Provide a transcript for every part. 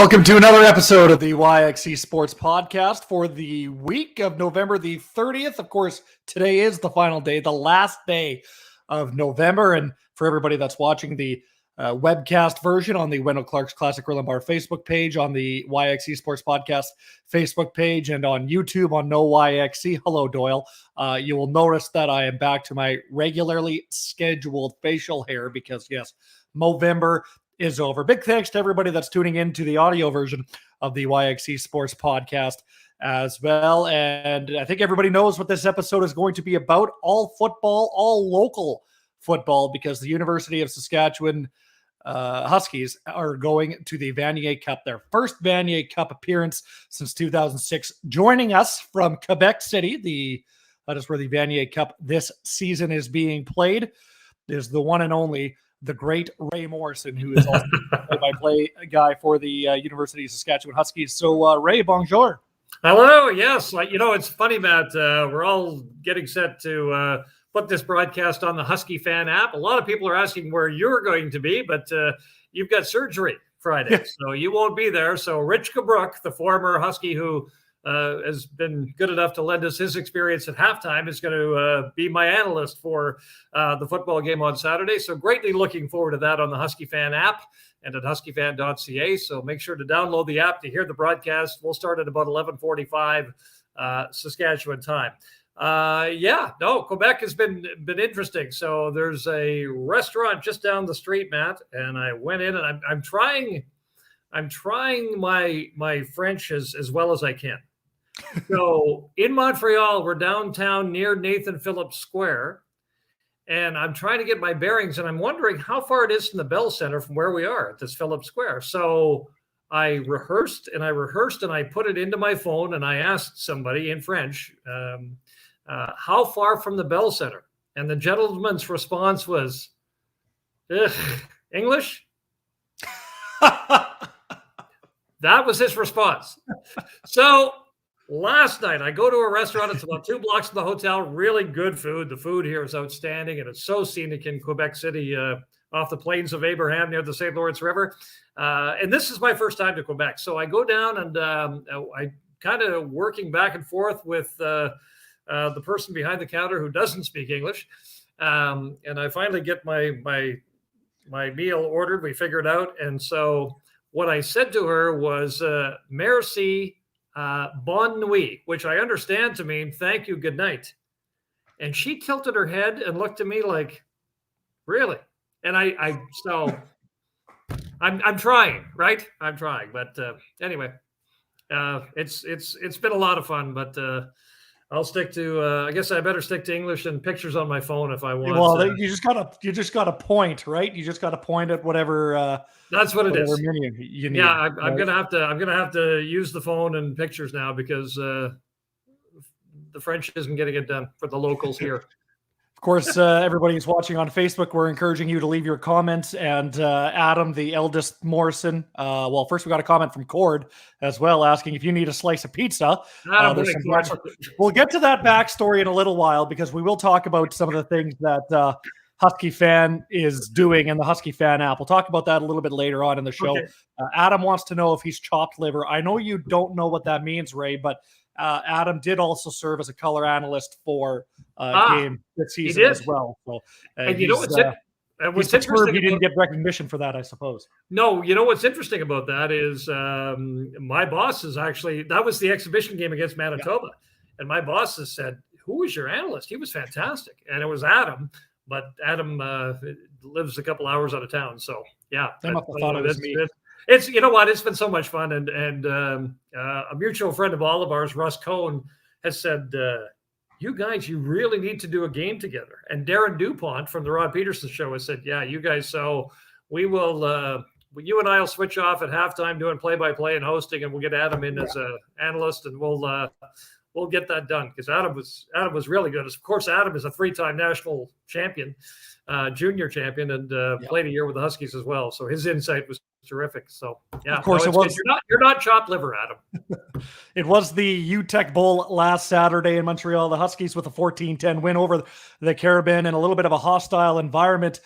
Welcome to another episode of the YXE Sports Podcast for the week of November the 30th. Of course, today is the final day, the last day of November. And for everybody that's watching the webcast version on the Wendell Clark's Classic Grill and Bar Facebook page, on the YXE Sports Podcast Facebook page, and on YouTube on No YXE. Hello, Doyle. You will notice that I am back to my regularly scheduled facial hair because, yes, Movember is over. Big thanks to everybody that's tuning in to the audio version of the YXE Sports Podcast as well. And I think everybody knows what this episode is going to be about. All football, all local football, because the University of Saskatchewan Huskies are going to the Vanier Cup, their first Vanier Cup appearance since 2006. Joining us from Quebec City, that is where the Vanier Cup this season is being played, is the one and only the great Wray Morrison, who is also a play-by-play guy for the University of Saskatchewan Huskies. So, Ray, bonjour. Hello. Yes. It's funny, Matt. We're all getting set to put this broadcast on the Husky Fan app. A lot of people are asking where you're going to be, but you've got surgery Friday, so you won't be there. So Rich Cabrook, the former Husky who has been good enough to lend us his experience at halftime, is going to be my analyst for the football game on Saturday. So greatly looking forward to that on the Husky Fan app and at huskiefan.ca. So make sure to download the app to hear the broadcast. We'll start at about 11:45 Saskatchewan time. Quebec has been interesting. So there's a restaurant just down the street, Matt, and I went in and I'm trying my French as well as I can. So in Montreal, we're downtown near Nathan Phillips Square, and I'm trying to get my bearings, and I'm wondering how far it is from the Bell Center from where we are at this Phillips Square. So I rehearsed and I put it into my phone, and I asked somebody in French, how far from the Bell Center? And the gentleman's response was, English? That was his response. So last night, I go to a restaurant. It's about 2 blocks from the hotel. Really good food. The food here is outstanding, and it's so scenic in Quebec City, off the plains of Abraham near the St. Lawrence River. And this is my first time to Quebec. So I go down, and I kind of working back and forth with the person behind the counter who doesn't speak English. And I finally get my meal ordered. We figure it out. And so what I said to her was, merci, bonne nuit, which I understand to mean thank you, good night. And she tilted her head and looked at me like, really? And I'm trying, right? I'm trying. But anyway, it's been a lot of fun, but I'll stick to. I guess I better stick to English and pictures on my phone if I want. Well, you just gotta point, right? You just gotta point at whatever. That's what it is. Menu you need, yeah, I'm gonna have to use the phone and pictures now because the French isn't getting it done for the locals here. Of course, everybody who's watching on Facebook, we're encouraging you to leave your comments. And Adam, the eldest Morrison, first we got a comment from Cord as well, asking if you need a slice of pizza. We'll get to that backstory in a little while, because we will talk about some of the things that Husky Fan is doing in the Husky Fan app. We'll talk about that a little bit later on in the show. Okay. Adam wants to know if he's chopped liver. I know you don't know what that means, Ray, but Adam did also serve as a color analyst for game this season as well. So, and you know what's interesting? He didn't get recognition for that, I suppose. No, you know what's interesting about that is my boss is actually, that was the exhibition game against Manitoba, and my boss has said, "Who was your analyst? He was fantastic," and it was Adam. But Adam lives a couple hours out of town, so yeah. They must have thought it was me. It's you know what, it's been so much fun, and a mutual friend of all of ours, Russ Cohn, has said, you guys, you really need to do a game together. And Darren DuPont from the Rod Peterson show has said, yeah, you guys, so we will you and I will switch off at halftime doing play-by-play and hosting, and we'll get Adam in as an analyst, and we'll get that done, because Adam was really good. Of course, Adam is a 3-time national champion, junior champion, and played a year with the Huskies as well. So his insight was terrific. So yeah, of course, no, it was. You're not chopped liver, Adam. It was the UTech Bowl last Saturday in Montreal. The Huskies with a 14-10 win over the Carabin in a little bit of a hostile environment.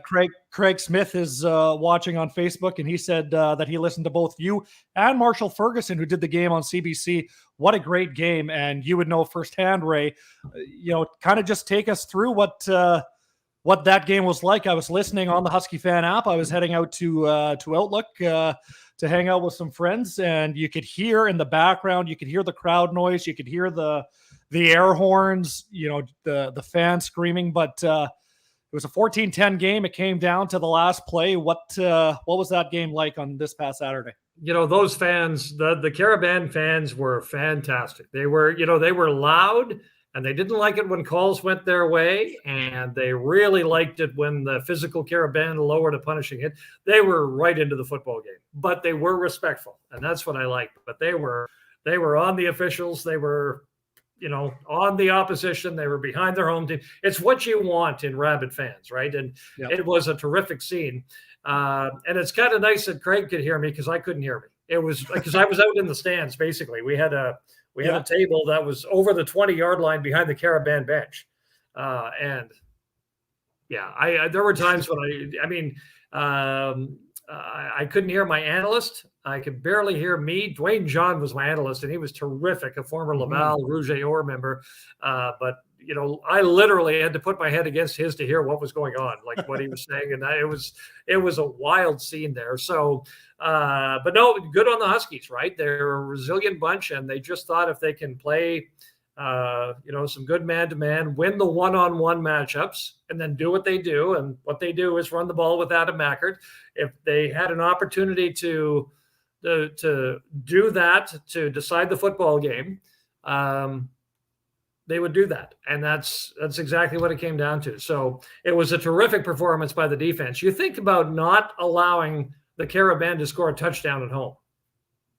Craig Smith is watching on Facebook, and he said that he listened to both you and Marshall Ferguson, who did the game on CBC. What a great game. And you would know firsthand, Ray, kind of just take us through what that game was like. I was listening on the Husky Fan app. I was heading out to Outlook to hang out with some friends, and you could hear in the background, you could hear the crowd noise, you could hear the air horns, the fans screaming. But it was a 14-10 game. It came down to the last play. What was that game like on this past Saturday? Those fans, the Carabin fans were fantastic. They were loud, and they didn't like it when calls went their way, and they really liked it when the physical Carabin lowered a punishing hit. They were right into the football game, but they were respectful, and that's what I liked. But they were on the officials. They were, on the opposition. They were behind their home team. It's what you want in rabid fans, right? And It was a terrific scene. And it's kind of nice that Craig could hear me because I couldn't hear me. It was because I was out in the stands, basically. We had a table that was over the 20-yard line behind the Carabin bench. There were times when I couldn't hear my analyst. I could barely hear me. Dwayne John was my analyst, and he was terrific, a former Laval Rouge et Or member. But I literally had to put my head against his to hear what was going on, like what he was saying. And it was a wild scene there. So, but no, good on the Huskies, right? They're a resilient bunch, and they just thought if they can play, some good man-to-man, win the one-on-one matchups, and then do what they do. And what they do is run the ball with Adam Mackert. If they had an opportunity to do that, to decide the football game, they would do that. And that's exactly what it came down to. So it was a terrific performance by the defense. You think about not allowing the Carabin to score a touchdown at home.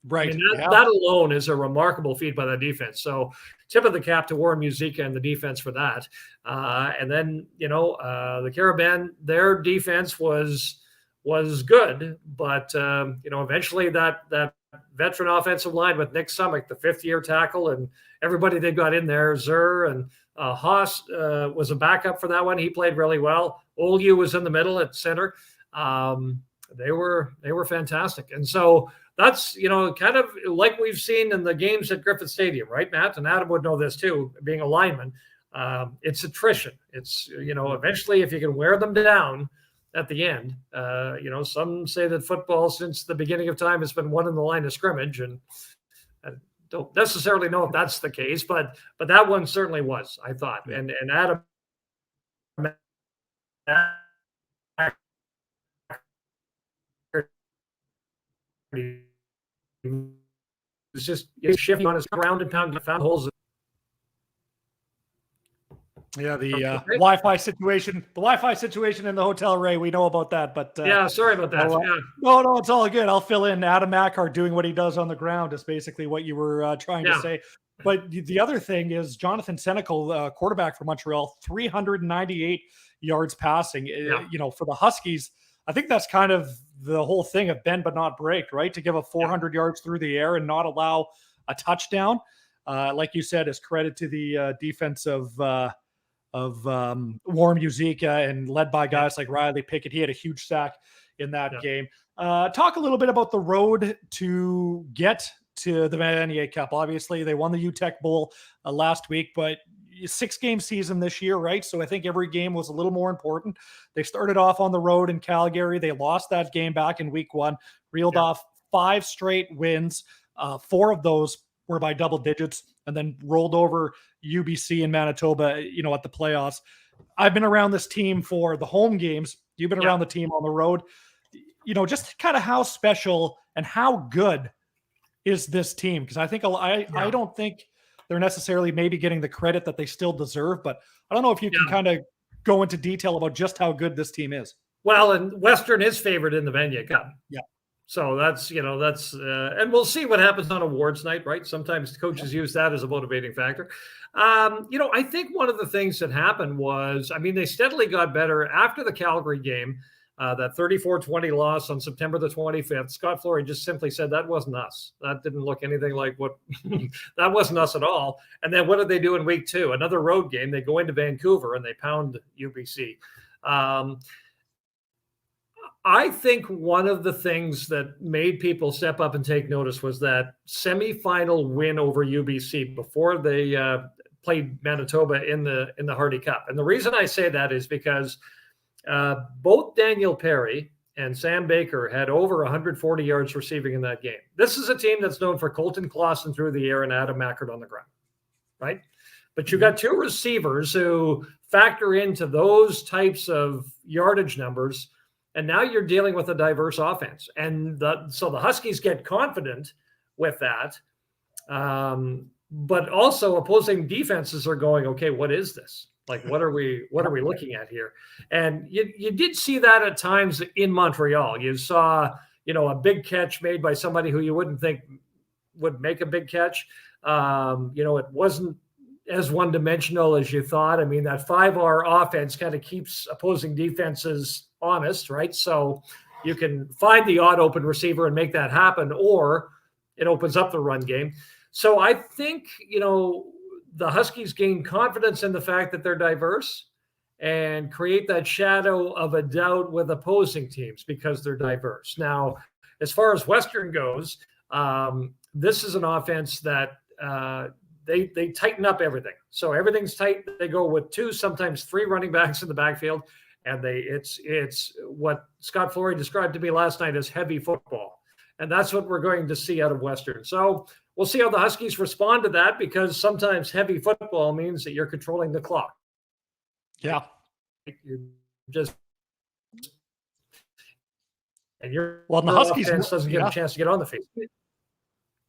Right. That alone is a remarkable feat by the defense. So tip of the cap to Warren Musica and the defense for that. And then, the Carabin, their defense was good, but eventually that veteran offensive line with Nick Summick, the fifth-year tackle, and everybody they got in there, Zur and Haas was a backup for that one. He played really well. Olyu was in the middle at center. They were fantastic. And so that's, kind of like we've seen in the games at Griffith Stadium, right, Matt? And Adam would know this too, being a lineman. It's attrition. It's, eventually if you can wear them down at the end, some say that football since the beginning of time has been won in the line of scrimmage, and I don't necessarily know if that's the case, but that one certainly was, I thought. And Adam was just shifting on his ground and pound, found holes. Yeah, the Wi-Fi situation. The Wi-Fi situation in the hotel, Ray. We know about that, but sorry about that. No, it's all good. I'll fill in. Adam Mackart doing what he does on the ground is basically what you were trying to say. But the other thing is Jonathan Senecal, quarterback for Montreal, 398 yards passing. For the Huskies, I think that's kind of the whole thing of bend but not break, right? To give up 400 yards through the air and not allow a touchdown, like you said, is credit to the defense of Warren Musica and led by guys like Riley Pickett. He had a huge sack in that game. Talk a little bit about the road to get to the Vanier Cup. Obviously, they won the UTech Bowl last week, but 6-game season this year, right? So I think every game was a little more important. They started off on the road in Calgary. They lost that game back in week 1, reeled off 5 straight wins. 4 of those were by double digits, and then rolled over UBC in Manitoba, at the playoffs. I've been around this team for the home games. You've been around the team on the road. Just kind of how special and how good is this team? Because I think I don't think they're necessarily maybe getting the credit that they still deserve, but I don't know if you can kind of go into detail about just how good this team is. Well, and Western is favored in the Vanier Cup. Yeah. So that's and we'll see what happens on awards night, right? Sometimes coaches use that as a motivating factor. I think one of the things that happened was, they steadily got better after the Calgary game. that 34-20 loss on September the 25th, Scott Flory just simply said that wasn't us. That didn't look anything like what that wasn't us at all. And then what did they do in week 2? Another road game. They go into Vancouver and they pound UBC. I think one of the things that made people step up and take notice was that semifinal win over UBC before they played Manitoba in the Hardy Cup. And the reason I say that is because both Daniel Perry and Sam Baker had over 140 yards receiving in that game. This is a team that's known for Colton Clausen through the air and Adam Mackert on the ground, right? But you got 2 receivers who factor into those types of yardage numbers. And now you're dealing with a diverse offense. And so the Huskies get confident with that. But also opposing defenses are going, okay, what is this? Like, what are we looking at here? And you did see that at times in Montreal. You saw, a big catch made by somebody who you wouldn't think would make a big catch. It wasn't as one-dimensional as you thought. I mean, that 5R offense kind of keeps opposing defenses honest, right? So you can find the odd open receiver and make that happen, or it opens up the run game. So I think, the Huskies gain confidence in the fact that they're diverse and create that shadow of a doubt with opposing teams because they're diverse. Now, as far as Western goes, this is an offense that they tighten up everything. So everything's tight. They go with 2, sometimes 3 running backs in the backfield. And it's what Scott Flory described to me last night as heavy football. And that's what we're going to see out of Western. So we'll see how the Huskies respond to that, because sometimes heavy football means that you're controlling the clock. Yeah. The Huskies doesn't get a chance to get on the field.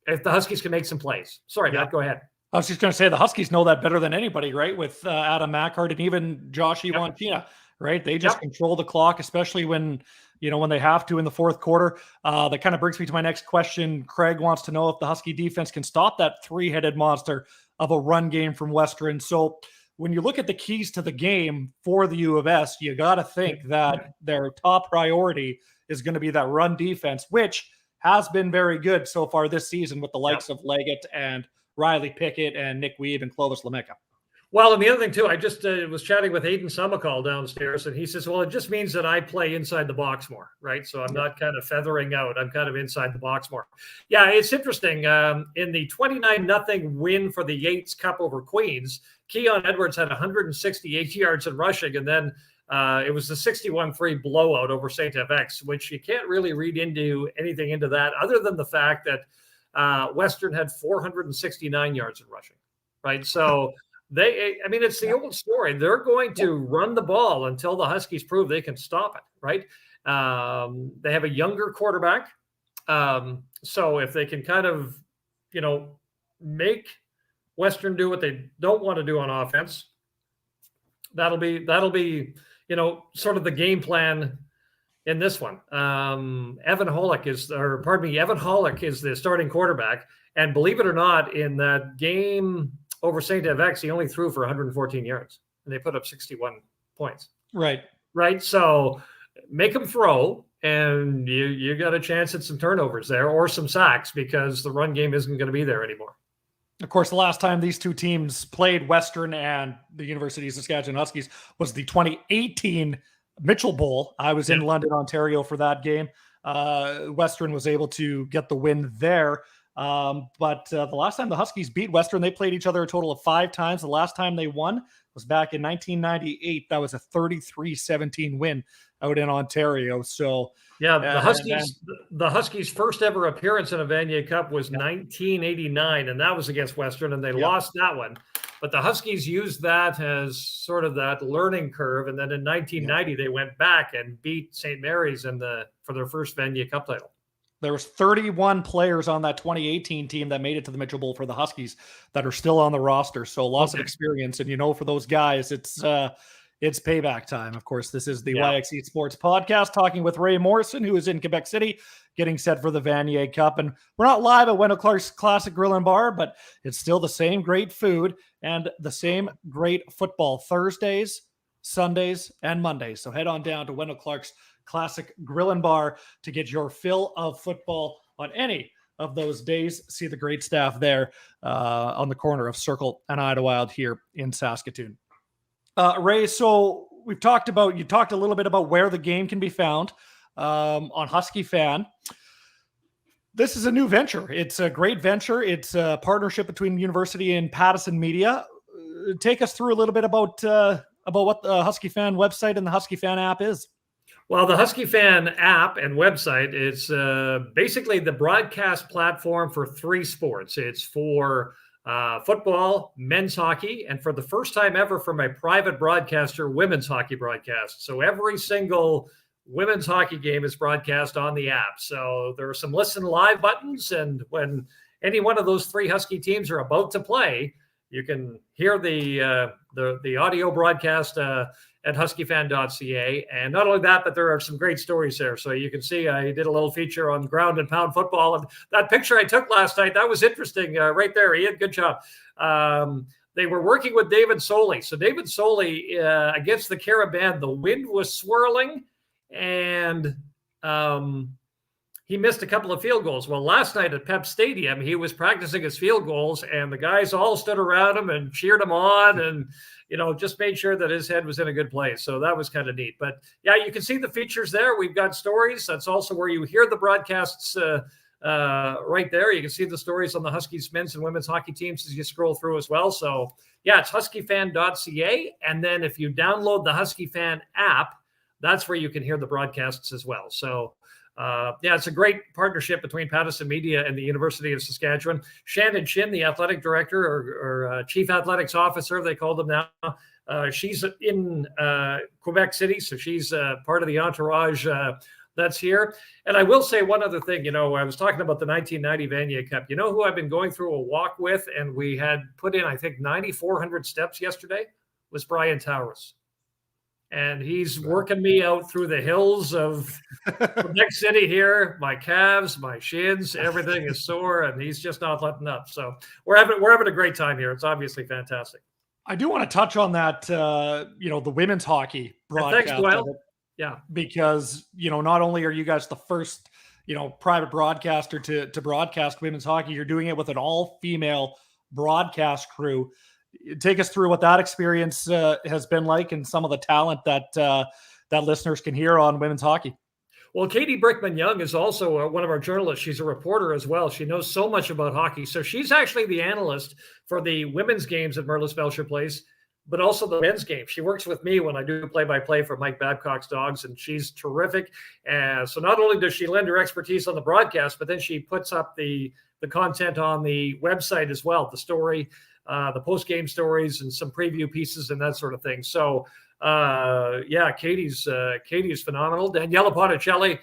If the Huskies can make some plays. Sorry, Matt, go ahead. I was just going to say the Huskies know that better than anybody, right? With Adam Mackert and even Josh Iwanchina. Right? They just control the clock, especially when they have to in the fourth quarter. That kind of brings me to my next question. Craig wants to know if the Husky defense can stop that 3-headed monster of a run game from Western. So when you look at the keys to the game for the U of S, you got to think that their top priority is going to be that run defense, which has been very good so far this season with the likes of Leggett and Riley Pickett and Nick Weeb and Clovis Lameka. Well, and the other thing, too, I just was chatting with Hayden Sumacall downstairs, and he says, well, it just means that I play inside the box more, right? So I'm not kind of feathering out. I'm kind of inside the box more. Yeah, it's interesting. In the 29-0 win for the Yates Cup over Queens, Keon Edwards had 168 yards in rushing, and then it was the 61-3 blowout over St. FX, which you can't really read anything into that other than the fact that Western had 469 yards in rushing, right? So it's the old story. They're going to run the ball until the Huskies prove they can stop it, right? They have a younger quarterback. So if they can kind of, make Western do what they don't want to do on offense, that'll be, sort of the game plan in this one. Evan Holick is the starting quarterback. And believe it or not, in that game over St. FX, he only threw for 114 yards, and they put up 61 points. Right. So make them throw, and you got a chance at some turnovers there or some sacks, because the run game isn't going to be there anymore. Of course, the last time these two teams played, Western and the University of Saskatchewan Huskies, was the 2018 Mitchell Bowl. I was in London, Ontario for that game. Western was able to get the win there. But the last time the Huskies beat Western, they played each other a total of 5 times. The last time they won was back in 1998. That was a 33-17 win out in Ontario. So the Huskies' first ever appearance in a Vanier Cup was 1989, and that was against Western, and they lost that one. But the Huskies used that as sort of that learning curve, and then in 1990 they went back and beat St. Mary's for their first Vanier Cup title. There was 31 players on that 2018 team that made it to the Mitchell Bowl for the Huskies that are still on the roster. So lots of experience. And, for those guys, it's payback time. Of course, this is the YXE Sports Podcast, talking with Wray Morrison, who is in Quebec City, getting set for the Vanier Cup. And we're not live at Wendell Clark's Classic Grill and Bar, but it's still the same great food and the same great football Thursdays, Sundays, and Mondays. So head on down to Wendell Clark's Classic Grill and Bar to get your fill of football on any of those days. See the great staff there on the corner of Circle and Idlewild here in Saskatoon. Ray, so you talked a little bit about where the game can be found on Husky Fan. This is a new venture. It's a great venture. It's a partnership between the university and Pattison Media. Take us through a little bit about what the Husky Fan website and the Husky Fan app is. Well, the Husky Fan app and website is basically the broadcast platform for three sports. It's for football, men's hockey, and for the first time ever for my private broadcaster, women's hockey broadcast. So every single women's hockey game is broadcast on the app. So there are some listen live buttons, and when any one of those three Husky teams are about to play, you can hear the audio broadcast at huskiefan.ca. And not only that, but there are some great stories there. So you can see I did a little feature on ground and pound football. And that picture I took last night, that was interesting right there. Ian, good job. They were working with David Soley. So David Soley against the Caribbean, the wind was swirling and he missed a couple of field goals. Well, last night at Pep Stadium, he was practicing his field goals and the guys all stood around him and cheered him on and, just made sure that his head was in a good place. So that was kind of neat. But yeah, you can see the features there. We've got stories. That's also where you hear the broadcasts right there. You can see the stories on the Huskies men's and women's hockey teams as you scroll through as well. So yeah, it's huskiefan.ca. And then if you download the Husky Fan app, that's where you can hear the broadcasts as well. So it's a great partnership between Pattison Media and the University of Saskatchewan. Shannon Chin, the athletic director or chief athletics officer, they call them now. She's in Quebec City, so she's part of the entourage that's here. And I will say one other thing. I was talking about the 1990 Vanier Cup. You know who I've been going through a walk with, and we had put in, I think, 9,400 steps yesterday, was Brian Towers. And he's working me out through the hills of Quebec City here. My calves, my shins, everything is sore, and he's just not letting up. So we're having a great time here. It's obviously fantastic. I do want to touch on that, the women's hockey broadcast. Thanks, Doyle. Yeah, because not only are you guys the first private broadcaster to broadcast women's hockey, you're doing it with an all-female broadcast crew. Take us through what that experience has been like and some of the talent that listeners can hear on women's hockey. Well, Katie Brickman-Young is also one of our journalists. She's a reporter as well. She knows so much about hockey. So she's actually the analyst for the women's games at Merlis Belcher Place, but also the men's game. She works with me when I do play-by-play for Mike Babcock's Dogs, and she's terrific. So not only does she lend her expertise on the broadcast, but then she puts up the content on the website as well, the story, the post-game stories and some preview pieces and that sort of thing. So, Katie's phenomenal. Daniela Ponticelli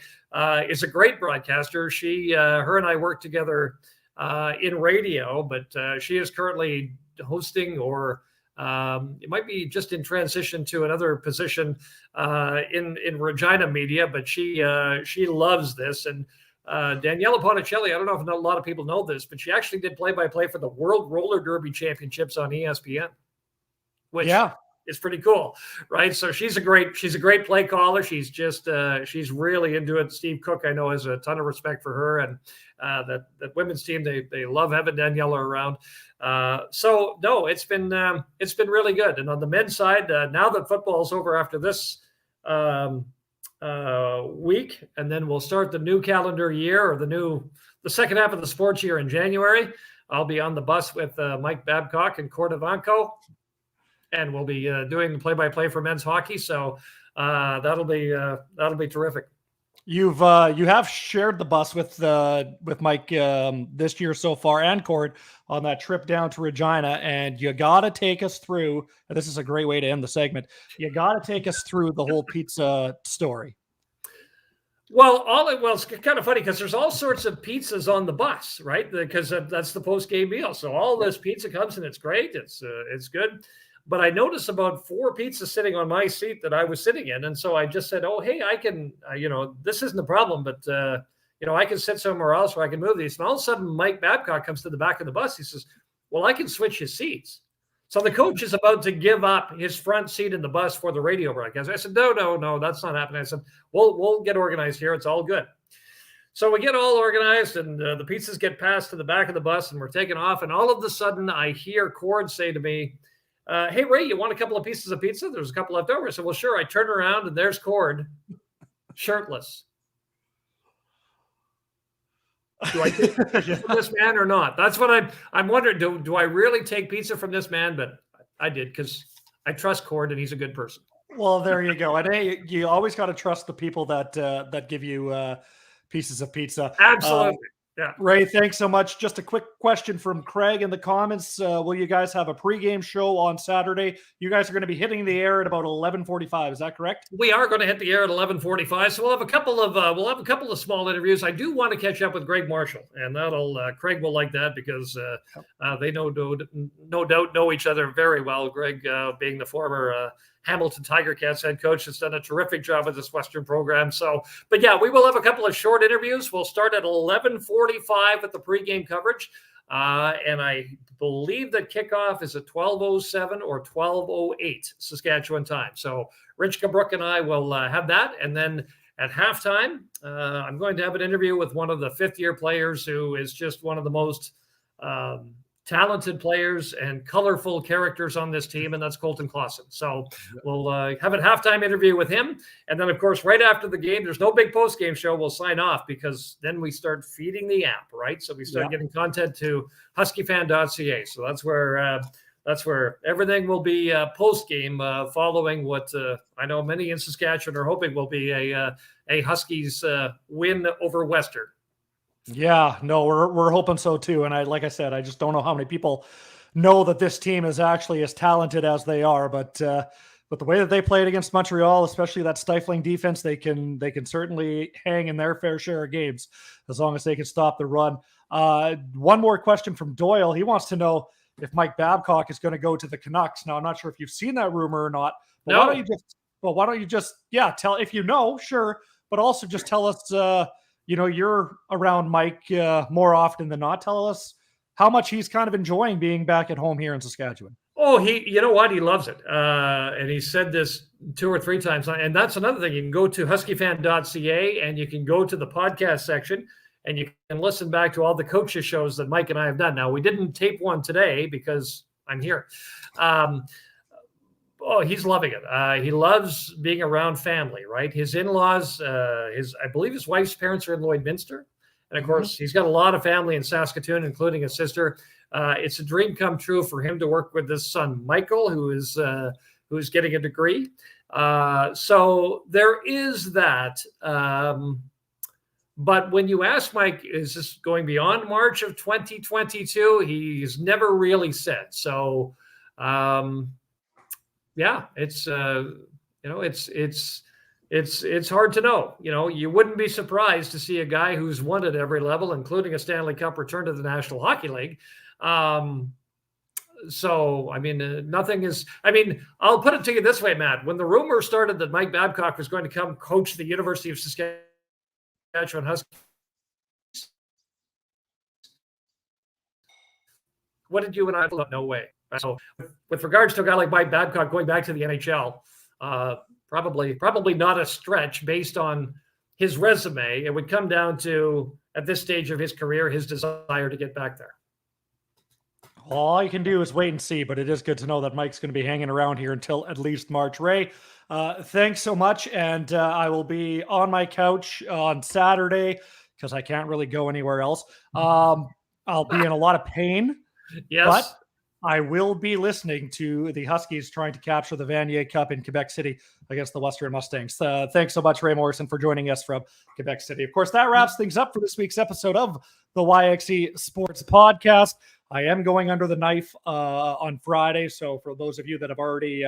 is a great broadcaster. Her and I work together in radio, but she is currently hosting or it might be just in transition to another position in Regina Media, but she loves this. And Daniela Ponticelli, I don't know if a lot of people know this, but she actually did play-by-play for the World Roller Derby Championships on ESPN, which is pretty cool, right? So she's a great play caller. She's just she's really into it. Steve Cook, I know, has a ton of respect for her, and that women's team, they love having Daniela around. So no, it's been really good. And on the men's side, now that football's over after this week, and then we'll start the new calendar year or the second half of the sports year in January. I'll be on the bus with Mike Babcock and Cordovanco, and we'll be doing the play-by-play for men's hockey. So that'll be terrific. You have shared the bus with Mike this year so far, and Cord, on that trip down to Regina, and you got to take us through. And this is a great way to end the segment. You got to take us through the whole pizza story. Well, it's kind of funny because there's all sorts of pizzas on the bus, right? Because that's the post-game meal. So all this pizza comes and it's great. It's good. But I noticed about 4 pizzas sitting on my seat that I was sitting in. And so I just said, oh, hey, I can, this isn't a problem, but, I can sit somewhere else where I can move these. And all of a sudden, Mike Babcock comes to the back of the bus. He says, well, I can switch his seats. So the coach is about to give up his front seat in the bus for the radio broadcast. I said, no, that's not happening. I said, we'll get organized here. It's all good. So we get all organized, and the pizzas get passed to the back of the bus, and we're taking off. And all of a sudden, I hear Cord say to me, hey, Ray, you want a couple of pieces of pizza? There's a couple left over. I said, well, sure. I turn around, and there's Cord, shirtless. Do I take pizza from this man or not? That's what I'm wondering. Do I really take pizza from this man? But I did, because I trust Cord and he's a good person. Well, there you go. And hey, you always got to trust the people that give you pieces of pizza. Absolutely. Yeah. Ray, thanks so much. Just a quick question from Craig in the comments. Will you guys have a pregame show on Saturday? You guys are going to be hitting the air at about 11:45. Is that correct? We are going to hit the air at 11:45. So we'll have a couple of small interviews. I do want to catch up with Greg Marshall, and Craig will like that, because they no doubt know each other very well. Greg, being the former Hamilton Tiger Cats head coach, has done a terrific job with this Western program. So, but yeah, we will have a couple of short interviews. We'll start at 11:45 with the pregame coverage. And I believe that kickoff is at 12:07 or 12:08 Saskatchewan time. So Rich Kabrook and I will have that. And then at halftime, I'm going to have an interview with one of the fifth-year players who is just one of the most talented players and colorful characters on this team, and that's Colton Clausen. So we'll have a halftime interview with him. And then, of course, right after the game, there's no big post-game show. We'll sign off, because then we start feeding the app, right? So we start getting content to huskiefan.ca. So that's where everything will be post-game, following what I know many in Saskatchewan are hoping will be a Huskies win over Western. Yeah, no, we're hoping so too. And like I said, I just don't know how many people know that this team is actually as talented as they are. But the way that they played against Montreal, especially that stifling defense, they can certainly hang in their fair share of games as long as they can stop the run. One more question from Doyle. He wants to know if Mike Babcock is going to go to the Canucks. Now, I'm not sure if you've seen that rumor or not. But no. Why don't you just tell, if you know, sure, but also just tell us. You're around Mike more often than not. Tell us how much he's kind of enjoying being back at home here in Saskatchewan. Oh, you know what? He loves it. And he said this 2 or 3 times. And that's another thing. You can go to huskiefan.ca, and you can go to the podcast section, and you can listen back to all the coaches shows that Mike and I have done. Now, we didn't tape one today because I'm here. Oh, he's loving it. He loves being around family, right? His in-laws, I believe his wife's parents are in Lloydminster. And of course, he's got a lot of family in Saskatoon, including a sister. It's a dream come true for him to work with his son, Michael, who's getting a degree. So there is that. But when you ask Mike, is this going beyond March of 2022? He's never really said. So, yeah, it's hard to know. You wouldn't be surprised to see a guy who's won at every level, including a Stanley Cup, return to the National Hockey League. So, I mean, nothing is. I mean, I'll put it to you this way, Matt. When the rumor started that Mike Babcock was going to come coach the University of Saskatchewan Huskies, what did you and I thought? No way. So with regards to a guy like Mike Babcock going back to the NHL, probably not a stretch based on his resume. It would come down to, at this stage of his career, his desire to get back there. All you can do is wait and see, but it is good to know that Mike's going to be hanging around here until at least March. Ray, thanks so much. And I will be on my couch on Saturday because I can't really go anywhere else. I'll be in a lot of pain. Yes. But I will be listening to the Huskies trying to capture the Vanier Cup in Quebec City against the Western Mustangs. Thanks so much, Wray Morrison, for joining us from Quebec City. Of course, that wraps things up for this week's episode of the YXE Sports Podcast. I am going under the knife on Friday, so for those of you that have already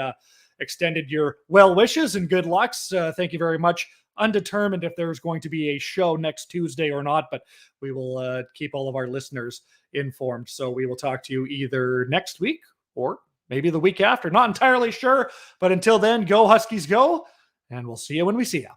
extended your well wishes and good lucks, thank you very much. Undetermined if there's going to be a show next Tuesday or not, but we will keep all of our listeners informed. So we will talk to you either next week or maybe the week after. Not entirely sure, but until then, go Huskies go, and we'll see you when we see you.